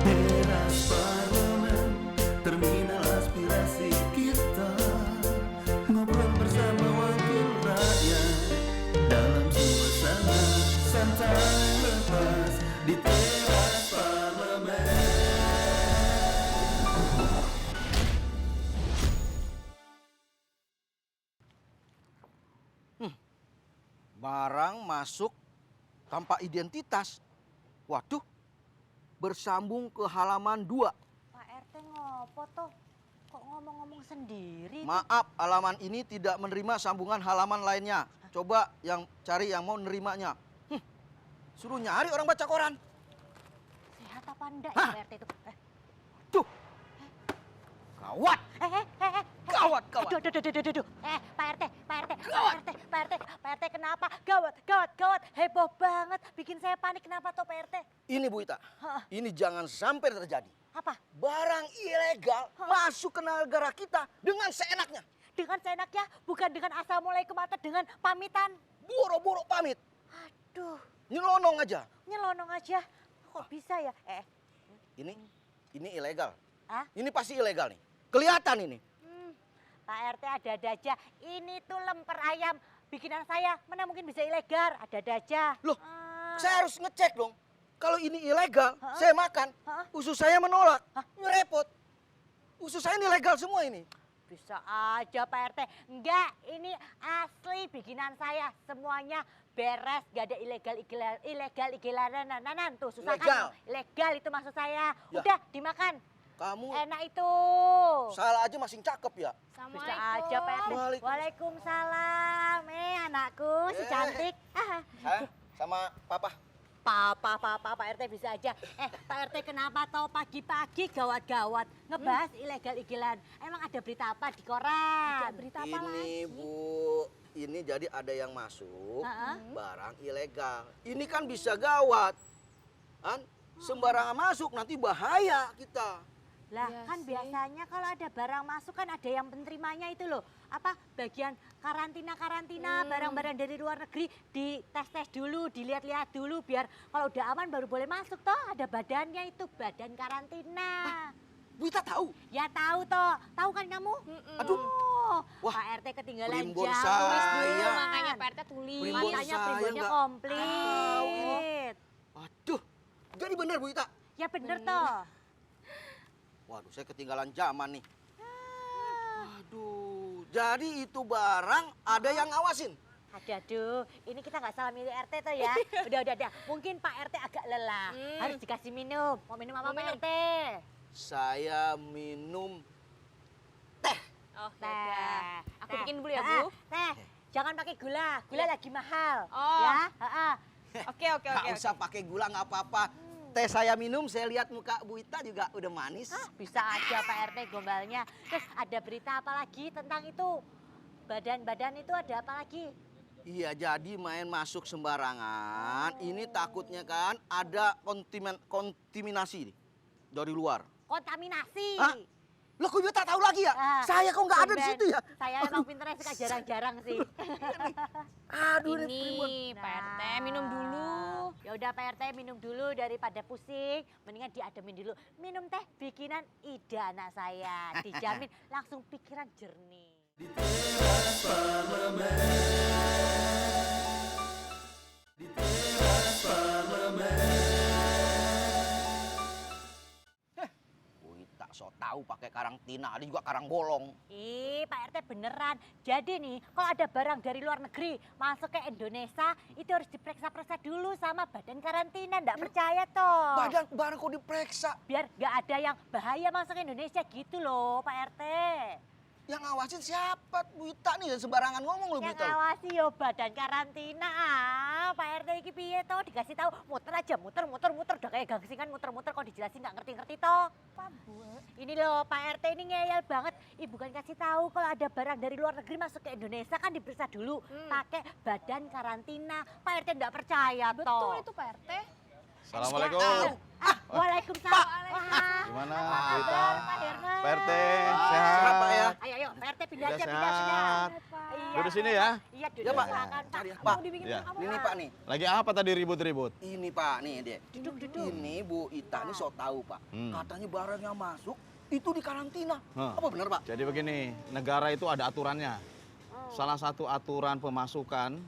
Teras Parlemen, terminal aspirasi kita, ngobrol bersama wakil rakyat dalam suasana santai lepas di teras Parlemen. Barang masuk tanpa identitas. Waduh, bersambung ke halaman 2. Pak RT ngopo toh? Kok ngomong-ngomong sendiri? Maaf, halaman ini tidak menerima sambungan halaman lainnya. Coba yang cari yang mau nerimanya. Suruh nyari orang baca koran. Sehat apa enggak Hah? ya Pak RT itu? Tuh, gawat, gawat, gawat. Aduh. Pak RT, Pak RT, Pak RT kenapa? Gawat. Heboh banget. Bikin saya panik. Kenapa toh Pak RT? Ini Bu Ita, ini jangan sampai terjadi. Apa? Barang ilegal masuk ke negara kita dengan seenaknya. Dengan seenaknya, bukan dengan assalamualaikum atau dengan pamitan. Boro-boro pamit, Aduh, nyelonong aja. nyelonong aja. Kok bisa ya? Ini ilegal. Hah? Ini pasti ilegal nih. Kelihatan ini. Pak RT ada-ada aja. Ini tuh lemper ayam bikinan saya. Mana mungkin bisa ilegal? Ada-ada aja. Loh, Ah. saya harus ngecek dong. Kalau ini ilegal, saya makan. Hah? Usus saya menolak. Ini repot. Usus saya ini legal semua ini. Bisa aja Pak RT. Enggak, ini asli bikinan saya. Semuanya beres, gak ada ilegal-ilegalan. Tuh susah Legal. kan? Ilegal itu maksud saya. Ya. Udah dimakan. Kamu Enak itu. salah aja masih cakep ya. Bisa aja Pak RT. Waalaikumsalam. Waalaikumsalam. Anakku si cantik. Saya sama papa. Papa Pak RT bisa aja. Pak RT kenapa tau pagi-pagi gawat-gawat ngebahas ilegal-ilegalan? Emang ada berita apa di koran? Ada berita Ini Bu, ini jadi ada yang masuk barang ilegal. Ini kan bisa gawat. Kan? Sembarangan masuk nanti bahaya kita. Lah Iya kan sih. biasanya kalau ada barang masuk kan ada yang penerimanya itu loh. Apa bagian karantina barang-barang dari luar negeri dites dulu, dilihat-lihat dulu biar kalau udah aman baru boleh masuk toh. Ada badannya itu, badan karantina. Bu Ita tahu? Ya tahu toh. Tahu kan kamu? Aduh. Oh, Wah, Pak RT ketinggalan primbon jauh. saya. Makanya Pak RT tulis. Primbon Makanya saya primbonnya nggak komplit. Aduh, jadi benar Bu Ita. Ya bener toh. Waduh, saya ketinggalan zaman nih. Aduh, jadi itu barang ada yang ngawasin. Aduh, ini kita nggak salah milih RT tuh ya. Udah. Mungkin Pak RT agak lelah, harus dikasih minum. Mau minum apa Pak RT? Saya minum Oh, Teh. yaudah. Aku Teh. bikin dulu ya, Ah, Bu. Teh, jangan pakai gula. Gula lagi mahal. Oh. Ya, ah. Oke. nggak usah pakai gula, nggak apa-apa. Teh saya minum, saya lihat muka Bu Ita juga udah manis. Bisa aja Pak RT gombalnya. Terus ada berita apa lagi tentang itu? Badan-badan itu ada apa lagi? Iya, jadi main masuk sembarangan. Ini takutnya kan ada kontaminasi nih dari luar. Kontaminasi. Hah? Loh, kok tak tahu lagi ya? Saya kok nggak ada di tumben. situ ya? Saya emang pinternya suka jarang-jarang sih. Aduh, Ini Pak RT minum dulu. Ya udah Pak RT minum dulu daripada pusing. Mendingan diademin dulu. Minum teh bikinan Ida anak saya. Dijamin langsung pikiran jernih. Di teras Parlemen, di teras Parlemen. Bu Ita so tahu pakai karantina, ada juga karang bolong. Ih, Pak RT beneran. Jadi nih, kalau ada barang dari luar negeri masuk ke Indonesia, itu harus diperiksa-periksa dulu sama badan karantina. Nggak percaya toh. Barang kok diperiksa. Biar nggak ada yang bahaya masuk ke Indonesia gitu loh, Pak RT. Yang ngawasin siapa? Bu Ita nih sembarangan ngomong loh Bu Yang Ita. ngawasi yo badan karantina. Pak RT iki piye toh? Dikasih tahu muter aja, muter. Udah kayak gangsingan muter-muter kok dijelasin nggak ngerti-ngerti toh. Ini loh Pak RT ini ngeyel banget. Ibu kan kasih tahu kalau ada barang dari luar negeri masuk ke Indonesia kan diperiksa dulu pakai badan karantina. Pak RT nggak percaya toh. Betul itu Pak RT. Assalamualaikum. Waalaikumsalam. Gimana, Apa Bu Ita? kabar, Pak Herman? Pak RT, Sehat, sehat? Pak ya? Ayo, Pak RT pindah Udah aja, pindah. sehat. Duduk sini ya. Iya, Ya, duduk Pak. silakan, Pak. Cari, Pak. Mau dibikin Ya. apa, Ini Pak nih. Lagi apa tadi ribut-ribut? Ini Pak, nih dia. Duduk. Ini Bu Ita nih so tahu Pak. Hmm. Katanya barang yang masuk itu di karantina. Hah. Apa benar Pak? Jadi begini, negara itu ada aturannya. Salah satu aturan pemasukan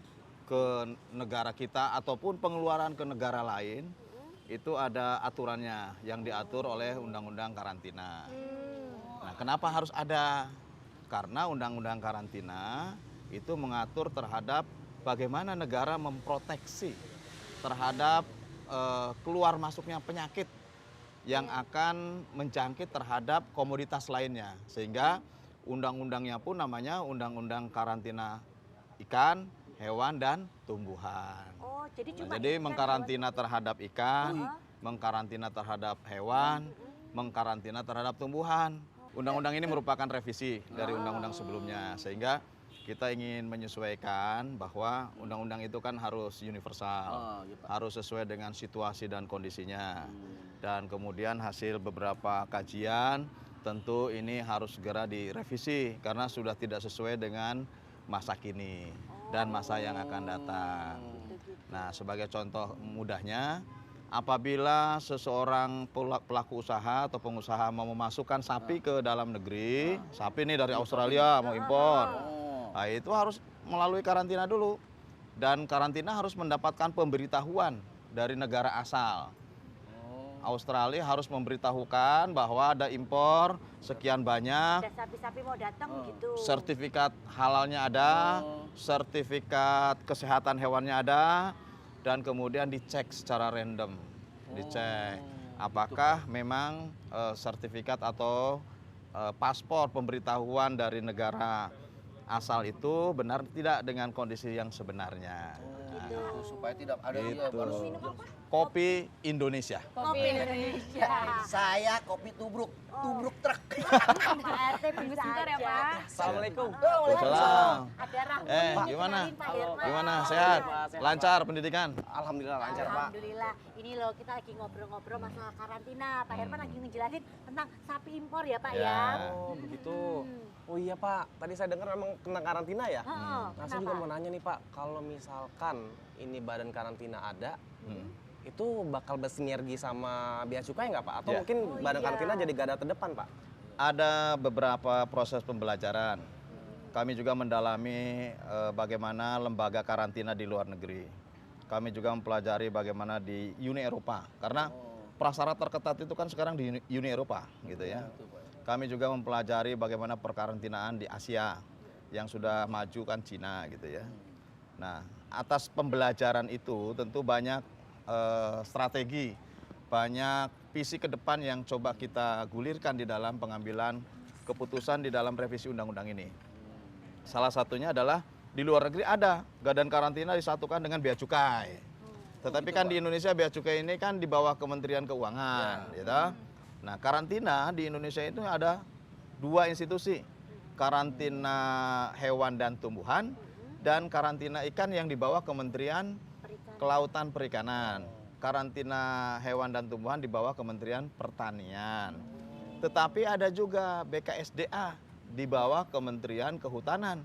ke negara kita ataupun pengeluaran ke negara lain itu ada aturannya yang diatur oleh Undang-Undang Karantina. Nah, kenapa harus ada? Karena Undang-Undang Karantina itu mengatur terhadap bagaimana negara memproteksi terhadap keluar masuknya penyakit yang akan menjangkit terhadap komoditas lainnya. Sehingga undang-undangnya pun namanya Undang-Undang Karantina Ikan, Hewan, dan Tumbuhan. Oh, jadi Nah, cuma jadi ikan, mengkarantina terhadap ikan, mengkarantina terhadap hewan, mengkarantina terhadap tumbuhan. Undang-undang ini merupakan revisi dari undang-undang sebelumnya, sehingga kita ingin menyesuaikan bahwa undang-undang itu kan harus universal, iya, Pak. harus sesuai dengan situasi dan kondisinya. Dan kemudian hasil beberapa kajian tentu ini harus segera direvisi karena sudah tidak sesuai dengan masa kini dan masa yang akan datang. Nah, sebagai contoh mudahnya, apabila seseorang pelaku usaha atau pengusaha mau memasukkan sapi ke dalam negeri, sapi ini dari Australia mau impor, nah itu harus melalui karantina dulu. Dan karantina harus mendapatkan pemberitahuan dari negara asal. Australia harus memberitahukan bahwa ada impor sekian banyak, ada sapi-sapi mau datang gitu. sertifikat halalnya ada, sertifikat kesehatan hewannya ada, dan kemudian dicek secara random, dicek apakah memang sertifikat atau paspor pemberitahuan dari negara asal itu benar tidak dengan kondisi yang sebenarnya. Gitu, supaya tidak ada Gitu. harus Kopi Indonesia. Kopi Indonesia. Saya kopi tubruk truk. Pak RT bisa sebentar ya, aja. Pak. Assalamualaikum. Waalaikumsalam. Ada Rahmat. Gimana? Kenalin Pak Herman. Gimana? Sehat? Sehat. Lancar pendidikan? Alhamdulillah lancar, Pak. Alhamdulillah. Ini loh kita lagi ngobrol-ngobrol masalah karantina. Pak Herman lagi ngejelasin tentang sapi impor ya Pak ya. Oh, begitu. Oh iya, Pak. Tadi saya dengar memang kena karantina ya? Heeh, Nah, saya juga mau nanya nih, Pak. Kalau misalkan ini badan karantina ada, itu bakal bersinergi sama bea cukai nggak, Pak? Atau Ya. mungkin badan iya. karantina jadi garda terdepan, Pak? Ada beberapa proses pembelajaran. Kami juga mendalami bagaimana lembaga karantina di luar negeri. Kami juga mempelajari bagaimana di Uni Eropa. Karena prasyarat terketat itu kan sekarang di Uni Eropa, gitu ya. Kami juga mempelajari bagaimana perkarantinaan di Asia yang sudah maju kan Cina, gitu ya. Nah, atas pembelajaran itu tentu banyak strategi, banyak visi ke depan yang coba kita gulirkan di dalam pengambilan keputusan di dalam revisi undang-undang ini. Salah satunya adalah di luar negeri ada badan karantina disatukan dengan bea cukai. Tetapi kan di Indonesia bea cukai ini kan di bawah Kementerian Keuangan, gitu. Nah, karantina di Indonesia itu ada dua institusi, karantina hewan dan tumbuhan dan karantina ikan yang di bawah Kementerian Kelautan Perikanan. Karantina hewan dan tumbuhan di bawah Kementerian Pertanian. Tetapi ada juga BKSDA di bawah Kementerian Kehutanan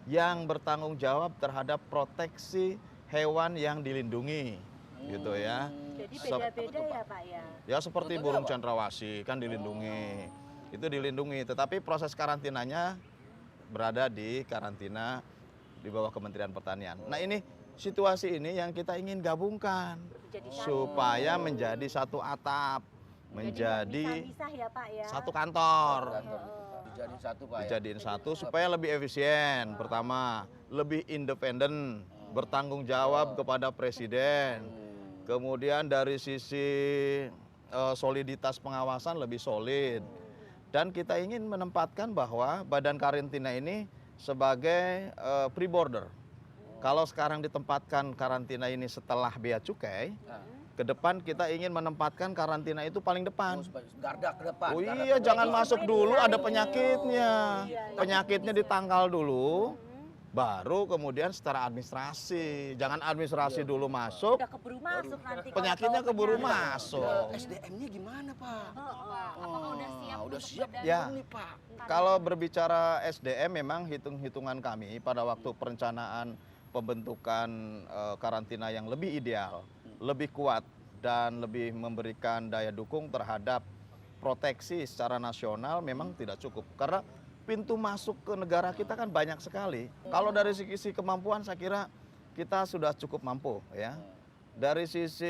yang bertanggung jawab terhadap proteksi hewan yang dilindungi, gitu ya. Jadi beda-beda ya Pak ya. Ya seperti burung cendrawasih kan dilindungi, itu dilindungi. Tetapi proses karantinanya berada di karantina di bawah Kementerian Pertanian. Nah ini situasi ini yang kita ingin gabungkan supaya menjadi satu atap, menjadi misah ya Pak ya. satu kantor. Dijadiin satu Pak ya. Dijadiin satu supaya lebih efisien. Pertama, lebih independen, bertanggung jawab kepada presiden. Kemudian dari sisi soliditas pengawasan lebih solid. Dan kita ingin menempatkan bahwa badan karantina ini sebagai pre-border. Kalau sekarang ditempatkan karantina ini setelah bea cukai, ke depan kita ingin menempatkan karantina itu paling depan. Garda ke depan. Oh garda iya, ke jangan depan. masuk dulu, ada penyakitnya. Penyakitnya ditangkal dulu, baru kemudian secara administrasi. Jangan administrasi dulu masuk, Udah keburu masuk nanti. kalau penyakitnya bawa keburu penyakit. masuk. SDM-nya gimana, Pak? Apakah udah siap Udah untuk siap berdagang? Ya. belum nih, Pak? Kalau berbicara SDM memang hitung-hitungan kami pada waktu perencanaan pembentukan karantina yang lebih ideal, lebih kuat dan lebih memberikan daya dukung terhadap proteksi secara nasional memang tidak cukup. Karena pintu masuk ke negara kita kan banyak sekali. Kalau dari sisi kemampuan saya kira kita sudah cukup mampu ya. Dari sisi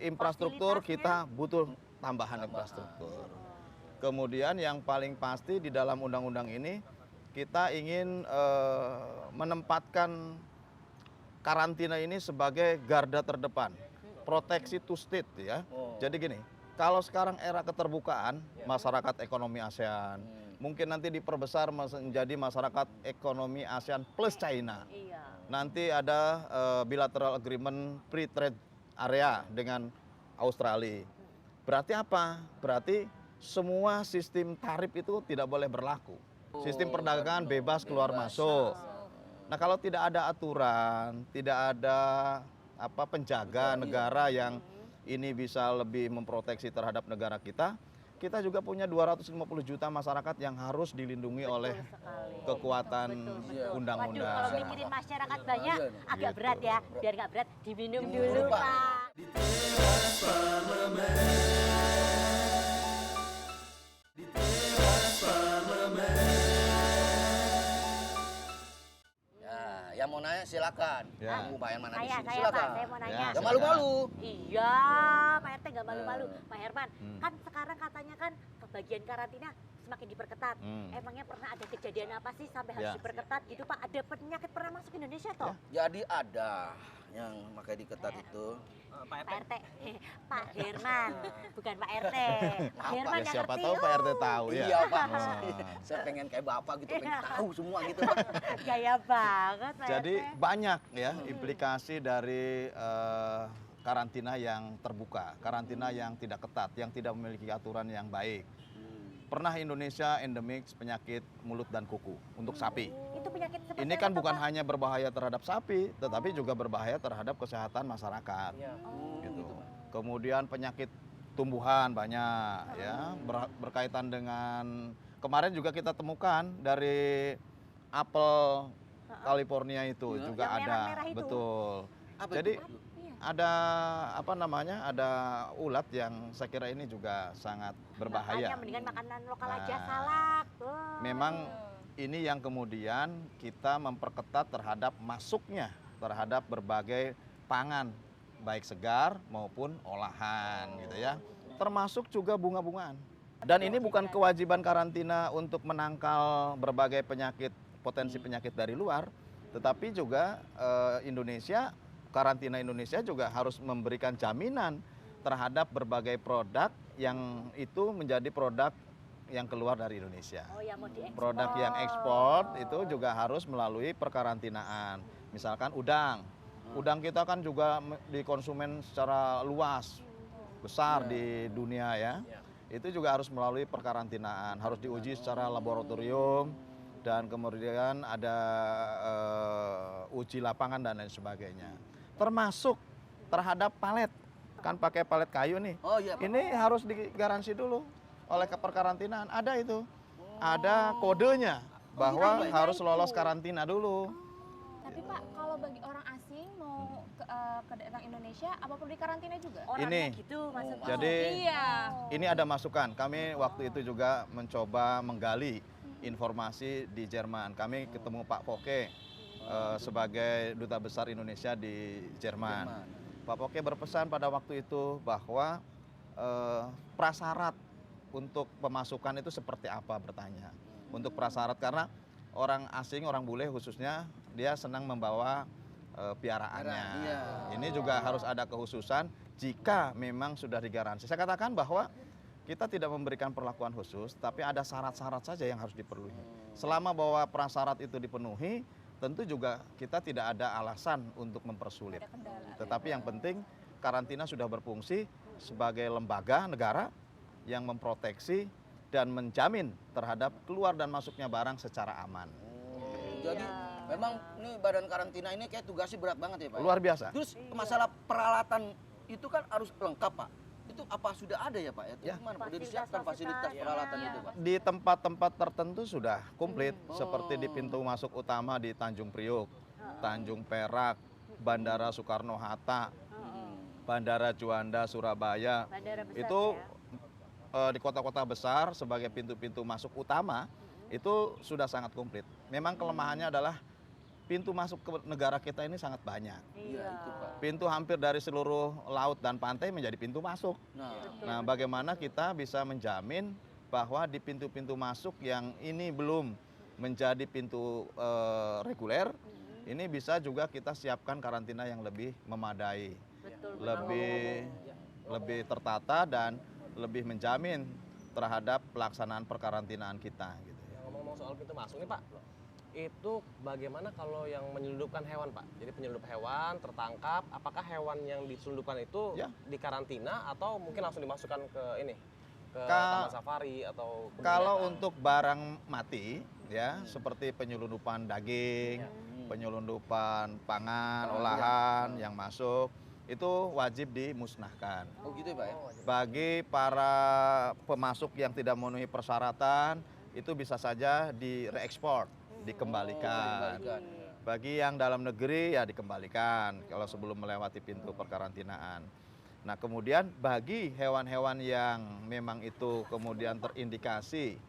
infrastruktur kita butuh tambahan infrastruktur. Kemudian yang paling pasti di dalam undang-undang ini kita ingin menempatkan karantina ini sebagai garda terdepan, proteksi to state ya. Jadi gini, kalau sekarang era keterbukaan masyarakat ekonomi ASEAN, mungkin nanti diperbesar menjadi masyarakat ekonomi ASEAN plus China. Iya. Nanti ada bilateral agreement free trade area dengan Australia. Berarti apa? Berarti semua sistem tarif itu tidak boleh berlaku. Sistem perdagangan bebas keluar masuk. Nah, kalau tidak ada aturan, tidak ada penjaga negara yang ini bisa lebih memproteksi terhadap negara kita, kita juga punya 250 juta masyarakat yang harus dilindungi oleh kekuatan Waduh, undang-undang. kalau mikirin masyarakat banyak agak Gitu. berat ya. Biar nggak berat, diminum dulu, Pak. Di teras parlemen. Di teras parlemen. Ya, yang mau nanya silakan. Ya. Kamu Bayan mana di Saya, sini? Pak, Silakan. saya mau nanya. Ya, Jangan malu-malu. Iya, Pak RT nggak malu-malu. Pak Herman, kan sekarang katanya kan kebagian karantina semakin diperketat. Emangnya pernah ada kejadian apa sih sampai harus Ya. diperketat gitu, Pak? Ada penyakit pernah masuk Indonesia toh? Jadi ada yang pakai diketat itu. Pak RT, Pak Herman, bukan Pak RT. Herman Ya, yang siapa ngerti. tahu Pak RT tahu ya. Iya, Pak. Oh. Saya pengen kayak Bapak gitu, pengen tahu semua gitu, Pak. Gaya banget, Pak Jadi RT. banyak ya implikasi dari karantina yang terbuka, karantina yang tidak ketat, yang tidak memiliki aturan yang baik. Pernah Indonesia endemik penyakit mulut dan kuku untuk sapi. Itu penyakit seperti Ini kan apa, bukan Pak? hanya berbahaya terhadap sapi, tetapi juga berbahaya terhadap kesehatan masyarakat. Gitu. Kemudian penyakit tumbuhan banyak ya, berkaitan dengan kemarin juga kita temukan dari apel California itu juga Yang ada, merah-merah itu. betul. Apa Jadi itu? ada ada ulat yang saya kira ini juga sangat berbahaya. Makanya mendingan makanan lokal aja, Nah. salak. Tuh. Memang ini yang kemudian kita memperketat terhadap masuknya terhadap berbagai pangan baik segar maupun olahan gitu ya. Termasuk juga bunga-bungaan. Dan ini bukan kewajiban karantina untuk menangkal berbagai penyakit, potensi penyakit dari luar, tetapi juga karantina Indonesia juga harus memberikan jaminan terhadap berbagai produk yang itu menjadi produk yang keluar dari Indonesia. Oh, yang mau diekspor. Produk yang ekspor itu juga harus melalui perkarantinaan. Misalkan udang. Udang kita kan juga dikonsumen secara luas, besar di dunia ya. Itu juga harus melalui perkarantinaan, harus diuji secara laboratorium dan kemudian ada uji lapangan dan lain sebagainya. Termasuk terhadap palet. Kan pakai palet kayu nih. Oh iya, Pak. Ini harus digaransi dulu oleh keperkarantinaan. Ada itu. Ada kodenya bahwa harus lolos karantina dulu. Tapi Pak, kalau bagi orang asing mau ke daerah Indonesia, apa perlu dikarantina juga? Orangnya Ini. gitu maksudnya. Jadi Iya. ini ada masukan. Kami waktu itu juga mencoba menggali informasi di Jerman. Kami ketemu Pak Foke sebagai duta besar Indonesia di Jerman. Pak Foke berpesan pada waktu itu bahwa prasyarat untuk pemasukan itu seperti apa bertanya. Untuk prasyarat karena orang asing, orang bule khususnya dia senang membawa piaraannya. Iya. Ini juga harus ada kekhususan jika memang sudah digaransi. Saya katakan bahwa kita tidak memberikan perlakuan khusus, tapi ada syarat-syarat saja yang harus dipenuhi. Selama bahwa prasyarat itu dipenuhi, tentu juga kita tidak ada alasan untuk mempersulit. Tetapi yang penting karantina sudah berfungsi sebagai lembaga negara yang memproteksi dan menjamin terhadap keluar dan masuknya barang secara aman. Jadi Memang ini badan karantina ini kayak tugasnya berat banget ya Pak. Luar biasa. Terus masalah peralatan itu kan harus lengkap Pak. Itu apa sudah ada ya Pak? Ya. Gimana Pak? Udah disiapkan fasilitas Fasilitas-fasilitasnya. peralatan Iya. itu Pak? Di tempat-tempat tertentu sudah komplit, seperti di pintu masuk utama di Tanjung Priok, Tanjung Perak, Bandara Soekarno-Hatta, Bandara Juanda Surabaya. Bandara besar Itu ya. di kota-kota besar sebagai pintu-pintu masuk utama itu sudah sangat komplit. Memang kelemahannya adalah pintu masuk ke negara kita ini sangat banyak. Iya itu Pak. Pintu hampir dari seluruh laut dan pantai menjadi pintu masuk. Nah, Nah, bagaimana kita bisa menjamin bahwa di pintu-pintu masuk yang ini belum menjadi pintu reguler, ini bisa juga kita siapkan karantina yang lebih memadai, Betul. lebih tertata dan lebih menjamin terhadap pelaksanaan perkarantinaan kita. Gitu. Ngomong-ngomong soal pintu masuk nih Pak, itu bagaimana kalau yang menyelundupkan hewan Pak? Jadi penyelundup hewan tertangkap, apakah hewan yang diselundupkan itu Ya. dikarantina atau mungkin langsung dimasukkan ke ini, ke Ka- taman safari atau kebun Kalau binatang? untuk barang mati, ya seperti penyelundupan daging, penyelundupan pangan, olahan yang masuk, itu wajib dimusnahkan. oh gitu ya Pak ya? Bagi para pemasuk yang tidak memenuhi persyaratan, itu bisa saja direekspor, dikembalikan. Dikembalikan. Bagi yang dalam negeri ya dikembalikan kalau sebelum melewati pintu perkarantinaan. Nah kemudian bagi hewan-hewan yang memang itu kemudian terindikasi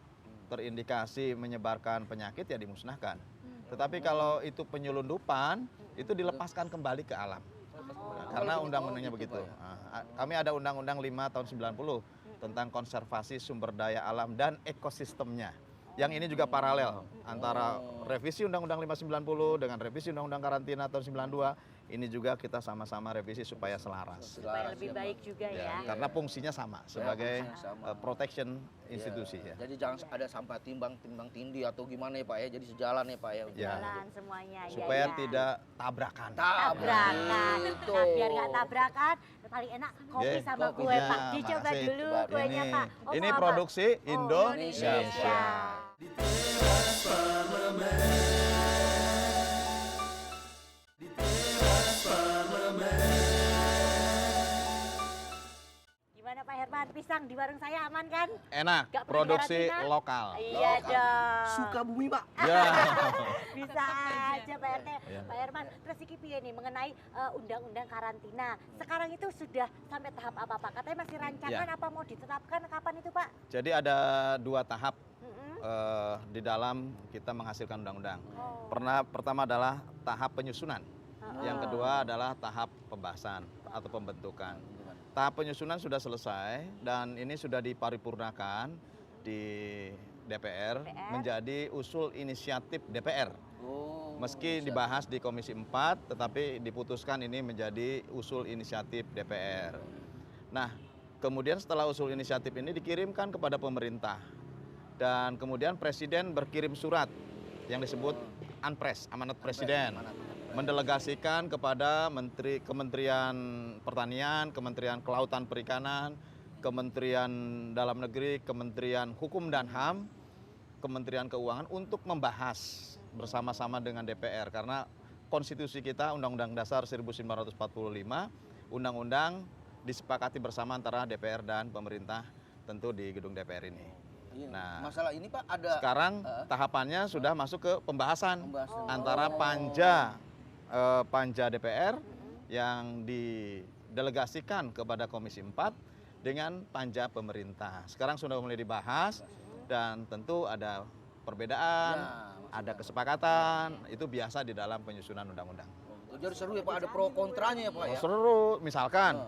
menyebarkan penyakit ya dimusnahkan. Tetapi kalau itu penyelundupan itu dilepaskan kembali ke alam. Nah, karena undang-undangnya begitu. Nah, kami ada Undang-Undang 5 tahun 90 tentang konservasi sumber daya alam dan ekosistemnya. Yang ini juga paralel antara revisi Undang-Undang 590 dengan revisi Undang-Undang Karantina tahun 92. Ini juga kita sama-sama revisi supaya selaras. Supaya lebih baik juga ya. Karena fungsinya sama sebagai fungsinya sama. protection institusi ya. Jadi jangan ada sampah timbang tindih atau gimana ya Pak ya? Jadi sejalan ya Pak ya? Ya. Jalan semuanya. Supaya ya, ya. tidak tabrakan. Tabrakan. Gitu. Nah, biar nggak tabrakan, paling enak kopi Ye, sama kopi. kue Ya, Pak. Dicoba makasih. dulu Coba. kuenya Ini, Pak. Oh, ini mau apa? produksi Oh, Indonesia. Di teras parlemen. Di teras parlemen. Gimana Pak Herman? Pisang di warung saya aman kan? Enak, Nggak perlu produksi dikarantina? lokal. Iya dong. Suka bumi Pak. Ya. Bisa aja Pak RT. Iya. Pak Herman, terus iki piye nih mengenai undang-undang karantina. Sekarang itu sudah sampai tahap apa Pak? Katanya masih rancangan Iya. apa mau ditetapkan kapan itu Pak? Jadi ada 2 tahap Mm-mm. di dalam kita menghasilkan undang-undang. Oh. Pertama adalah tahap penyusunan. Oh. Yang kedua adalah tahap pembahasan atau pembentukan. Tahap penyusunan sudah selesai dan ini sudah diparipurnakan di DPR menjadi usul inisiatif DPR. Oh. Meski dibahas di Komisi 4, tetapi diputuskan ini menjadi usul inisiatif DPR. Nah, kemudian setelah usul inisiatif ini dikirimkan kepada pemerintah. Dan kemudian Presiden berkirim surat yang disebut Anpres, amanat Presiden. Mendelegasikan kepada Kementerian Pertanian, Kementerian Kelautan Perikanan, Kementerian Dalam Negeri, Kementerian Hukum dan HAM, Kementerian Keuangan untuk membahas bersama-sama dengan DPR. Karena konstitusi kita Undang-Undang Dasar 1945, undang-undang disepakati bersama antara DPR dan pemerintah tentu di gedung DPR ini. Iya. Nah, Masalah ini Pak ada sekarang tahapannya sudah masuk ke pembahasan pembahasan. antara Panja DPR yang didelegasikan kepada Komisi 4 dengan Panja pemerintah. Sekarang sudah mulai dibahas dan tentu ada perbedaan, ada kesepakatan, itu biasa di dalam penyusunan undang-undang. Jadi seru ya Pak, ada pro kontranya ya Pak ya. Seru, misalkan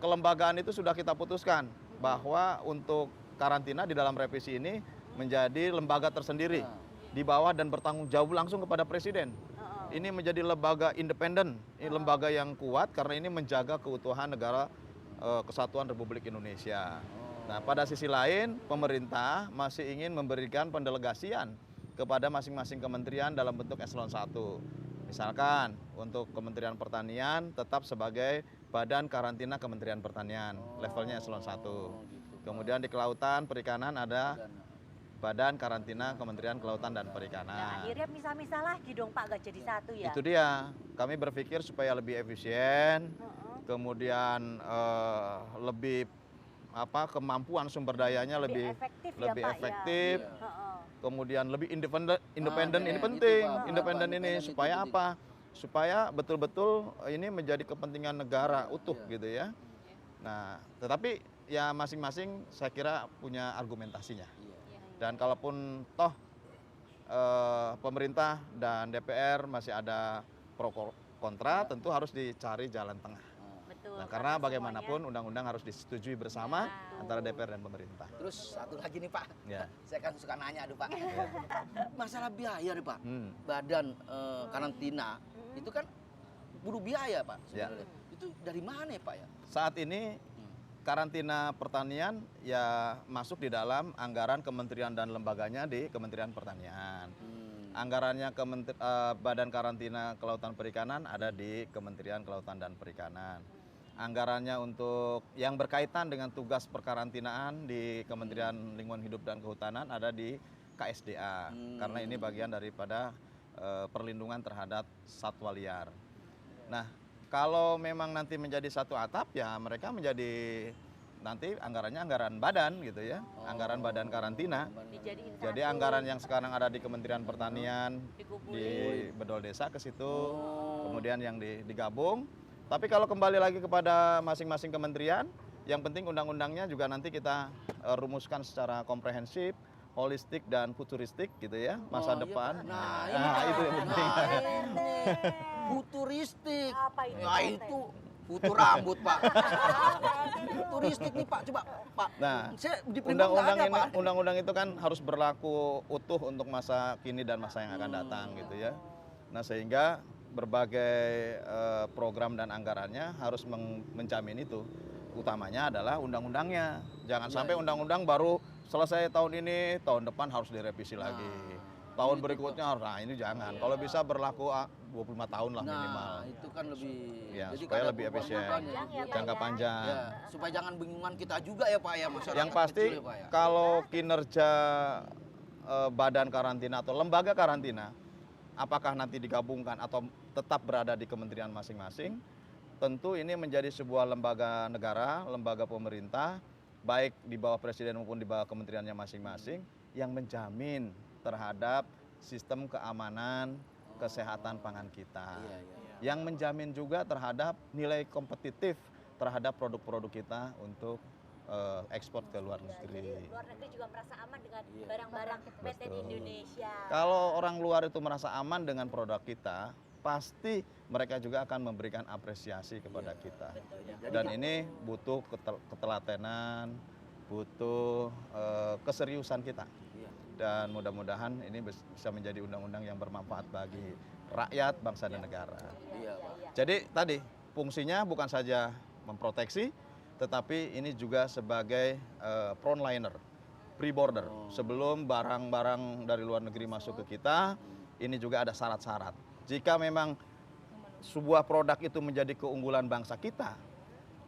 kelembagaan itu sudah kita putuskan bahwa untuk karantina di dalam revisi ini menjadi lembaga tersendiri di bawah dan bertanggung jawab langsung kepada Presiden. Ini menjadi lembaga independen, ini lembaga yang kuat karena ini menjaga keutuhan negara kesatuan Republik Indonesia. Nah, pada sisi lain pemerintah masih ingin memberikan pendelegasian kepada masing-masing kementerian dalam bentuk eselon 1. Misalkan untuk Kementerian Pertanian tetap sebagai Badan Karantina Kementerian Pertanian, levelnya eselon 1. Kemudian di Kelautan Perikanan ada Badan Karantina Kementerian Kelautan dan Nah, Perikanan. akhirnya misah-misah lagi dong Pak, gak jadi satu ya? Itu dia, kami berpikir supaya lebih efisien, kemudian lebih kemampuan sumber dayanya lebih efektif ya lebih Pak efektif, ya? Heeh. kemudian lebih independen ini gitu, penting, Pak. independen Pak, ini independen itu supaya penting. apa? Supaya betul-betul ini menjadi kepentingan negara utuh gitu ya. Nah, tetapi ya masing-masing saya kira punya argumentasinya. Dan kalaupun toh pemerintah dan DPR masih ada pro kontra, tentu harus dicari jalan tengah. Betul. Nah, karena semuanya- bagaimanapun undang-undang harus disetujui bersama antara DPR dan pemerintah. Terus satu lagi nih Pak, Ya. saya kan suka nanya aduh Pak. Masalah biaya nih Pak. Hmm. Badan karantina itu kan butuh biaya Pak Ya. sebenarnya. Itu dari mana ya Pak ya? Saat ini karantina pertanian ya masuk di dalam anggaran kementerian dan lembaganya di Kementerian Pertanian. Anggarannya Badan Karantina Kelautan Perikanan ada di Kementerian Kelautan dan Perikanan. Anggarannya untuk yang berkaitan dengan tugas perkarantinaan di Kementerian Lingkungan Hidup dan Kehutanan ada di KSDA. Karena ini bagian daripada perlindungan terhadap satwa liar. Nah, kalau memang nanti menjadi satu atap ya mereka menjadi nanti anggarannya anggaran badan gitu ya, anggaran badan karantina. Dijadiin Jadi satu. anggaran yang sekarang ada di Kementerian Pertanian Dikumpulin. di bedol desa ke situ, kemudian yang digabung. Tapi kalau kembali lagi kepada masing-masing kementerian, yang penting undang-undangnya juga nanti kita rumuskan secara komprehensif, holistik dan futuristik gitu ya, masa iya, depan. Pak. Nah, itu yang penting. Futuristik. Apa itu, Nah Pak? itu futur rambut Pak. Futuristik nih Pak, coba Pak. Nah, Saya di Primbon nggak undang-undang ada, ini, Pak. undang-undang itu kan harus berlaku utuh untuk masa kini dan masa yang akan datang gitu ya. Nah, sehingga berbagai program dan anggarannya harus menjamin itu. Utamanya adalah undang-undangnya. Jangan sampai undang-undang baru selesai tahun ini, tahun depan harus direvisi lagi. Tahun berikutnya harus, nah ini jangan. Kalau bisa berlaku 25 tahun lah minimal. Nah, itu kan lebih Ya, jadi supaya kan ada lebih perubahan efisien. perubahannya. Panjang ya, Pak, Jangka ya? panjang. Ya, supaya jangan bingungan kita juga ya Pak ya masyarakat. Yang pasti kecil ya, Pak, ya. kalau kinerja badan karantina atau lembaga karantina, apakah nanti digabungkan atau tetap berada di kementerian masing-masing, tentu ini menjadi sebuah lembaga negara, lembaga pemerintah, baik di bawah presiden maupun di bawah kementeriannya masing-masing, yang menjamin terhadap sistem keamanan, kesehatan pangan kita. Iya, iya. Yang menjamin juga terhadap nilai kompetitif terhadap produk-produk kita untuk ekspor ke luar negeri. Luar negeri juga merasa aman dengan Iya. barang-barang made in Betul. Indonesia. Kalau orang luar itu merasa aman dengan produk kita, pasti mereka juga akan memberikan apresiasi kepada kita. Dan ini butuh ketelatenan, butuh keseriusan kita. Iya. Dan mudah-mudahan ini bisa menjadi undang-undang yang bermanfaat bagi rakyat, bangsa, dan negara. Iya, Pak. Jadi tadi fungsinya bukan saja memproteksi, tetapi ini juga sebagai frontliner, pre-border. Sebelum barang-barang dari luar negeri masuk ke kita, ini juga ada syarat-syarat. Jika memang sebuah produk itu menjadi keunggulan bangsa kita,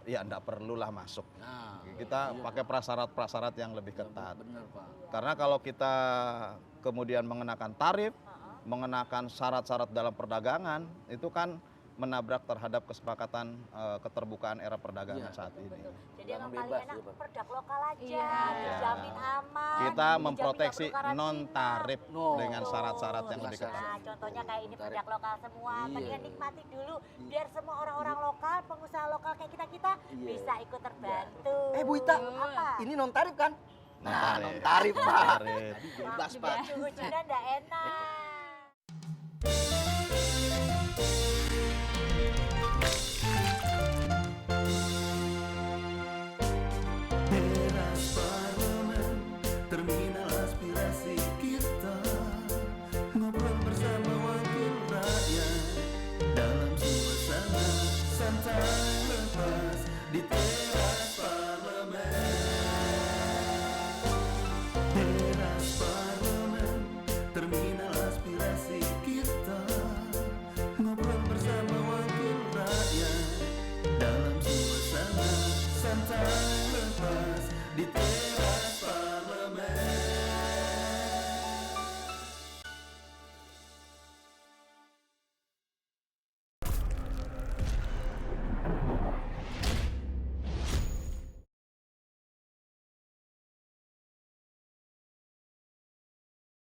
ya enggak perlulah masuk. Nah, Kita pakai prasyarat-prasyarat yang lebih ketat. benar Pak. Karena kalau kita kemudian mengenakan tarif, mengenakan syarat-syarat dalam perdagangan, itu kan menabrak terhadap kesepakatan keterbukaan era perdagangan saat ini. Jadi yang Jangan paling bebas enak ya, Pak. produk lokal aja, Iya. dijamin aman. Kita dijamin memproteksi nggak perlu karantina. non tarif No. dengan syarat-syarat yang lebih Jelas, ketat. Nah, contohnya kayak ini produk lokal semua. Iya. Mendingan nikmati dulu biar semua orang-orang lokal, pengusaha lokal kayak kita-kita Iya. bisa ikut terbantu. Bu Ita, Apa? ini non tarif kan? Non-tarif. Non tarif Pak. Tarif. Tadi bebas Pak. Ujung-ujungnya enggak enak.